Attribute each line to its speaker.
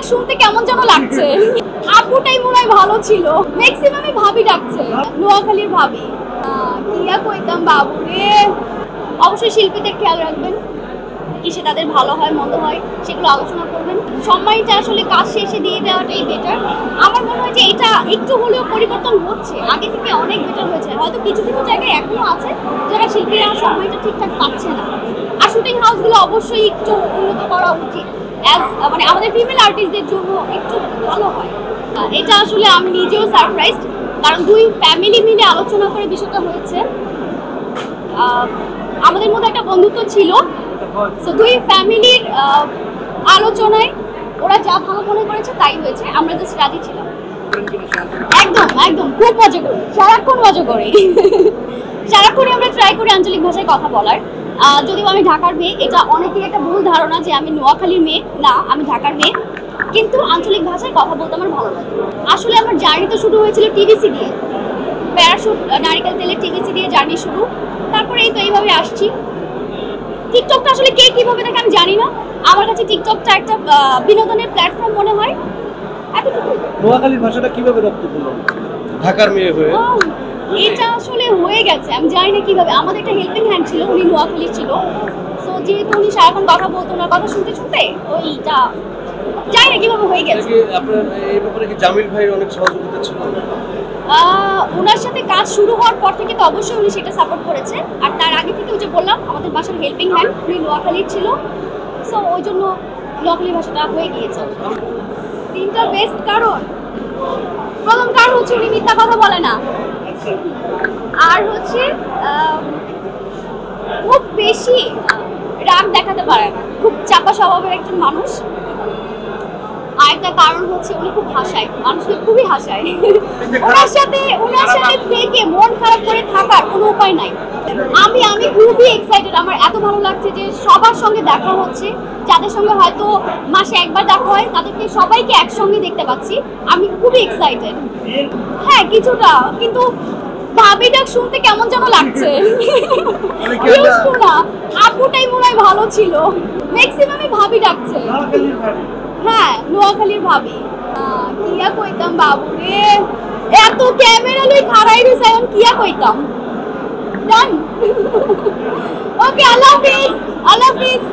Speaker 1: শুনতে কেমন যেন লাগছে। আপুটাই মনে হয় ভালো ছিল, ম্যাক্সিমামই ভাবি ডাকছে, নোয়াখালীর ভাবি। কিয়া কইতাম বাবুরে। অবশ্যই শিল্পীদের খেয়াল রাখবেন, কিসে তাদের ভালো হয় মন্দ হয় সেগুলো আলোচনা করবেন। সময়টা আসলে কাজ শেষে দিয়ে দেওয়াটাই বেটার। আমার মনে হয় যে এটা একটু হলেও পরিবর্তন হচ্ছে, আগে থেকে অনেক বেটার হয়েছে। হয়তো কিছু কিছু জায়গায় এখনো আছে যারা শিল্পীরা সময়টা ঠিকঠাক পাচ্ছে না। আর শুটিং হাউসগুলো অবশ্যই একটু উন্নত করা উচিত, মানে আমাদের ফিমেল আর্টিস্টদের জন্য একটু ভালো হয়। এটা আসলে আমি নিজেও সারপ্রাইজড, কারণ দুই ফ্যামিলি মিলে আলোচনা করে বিষয়টা হয়েছে। আমাদের মধ্যে একটা বন্ধুত্ব ছিল, তো দুই ফ্যামিলির আলোচনায় ওরা যা ভালো মনে করেছে তাই হয়েছে, আমরা জাস্ট রাজি ছিলাম। একদম একদম খুব মজা করি, সারাক্ষণ মজা করি। সারাক্ষণই আমরা ট্রাই করি আঞ্চলিক ভাষায় কথা বলার। যদিও আমি ঢাকার মেয়ে, এটা অনেকের একটা ভুল ধারণা যে আমি নোয়াখালীর মেয়ে, না আমি ঢাকার মেয়ে, কিন্তু আঞ্চলিক ভাষায় কথা বলতে আমার ভালো লাগে। আসলে আমার জার্নি তো শুরু হয়েছিল টিভিসি দিয়ে, প্যারাশুট নারিকেল তেলের টিভিসি দিয়ে জার্নি শুরু। তারপরে এই তো এইভাবে আসছি। টিকটকটা আসলে কে কিভাবে দেখে আমি জানি না, আমার কাছে টিকটকটা একটা বিনোদনের প্ল্যাটফর্ম মনে হয়।
Speaker 2: নোয়াখালীর ভাষাটা কিভাবে রপ্ত করলেন ঢাকার মেয়ে হয়ে?
Speaker 1: এটা আসলে হয়ে গেছে, আমি জানি না কিভাবে। আমাদের একটা হেল্পিং হ্যান্ড ছিল, উনি নোয়াখালীর ছিল। সো যেহেতু উনি সারাক্ষণ কথা বলতো, ওনার কথা শুনতে শুনতে ওইটা জানি না কিভাবে হয়ে গেছে।
Speaker 2: আপনার এই ব্যাপারে কি জামিল ভাইয়ের অনেক সহযোগিতা ছিল?
Speaker 1: ওনার সাথে কাজ শুরু হওয়ার পর থেকে তো অবশ্যই উনি সেটা সাপোর্ট করেছে। আর তার আগে থেকে ওই যে বললাম আমাদের বাসার হেল্পিং হ্যান্ড উনি নোয়াখালীর ছিল, সো ওই জন্য নোয়াখালী ভাষাটা হয়ে গিয়েছে। তিনটা বেস্ট কারণ, প্রথম কারণ হচ্ছে উনি মিথ্যা কথা বলে না, আর হচ্ছে খুব বেশি রাগ দেখাতে পারে না, খুব চাপা স্বভাবের একজন মানুষ। আরেকটা কারণ হচ্ছে উনি খুব হাসায়, মানুষকে খুবই হাসায়। ওনার সাথে থেকে মন খারাপ করে থাকার কোনো উপায় নাই। আমি খুবই এক্সাইটেড, আমার এত ভালো লাগছে যে সবার সঙ্গে দেখা হচ্ছে, যাদের সঙ্গে হয়তো মাসে একবার দেখা হয় তাদেরকে সবাইকে একসঙ্গে দেখতে পাচ্ছি। আমি খুবই এক্সাইটেড। হ্যাঁ কিছুটা, কিন্তু ভাবি ডাক শুনতে কেমন যেন লাগছে। আপুটাই মনে হয় ভালো ছিল, ম্যাক্সিমামই ভাবি ডাকছে। হ্যাঁ নোয়াখালীর ভাবি। কিয়া কইতাম বাবুরে, এত ক্যামেরা লই খাড়াই রইছে, এখন কিয়া কইতাম। ডান। ওকে, আল্লাহ হাফেজ। আল্লাহ হাফেজ।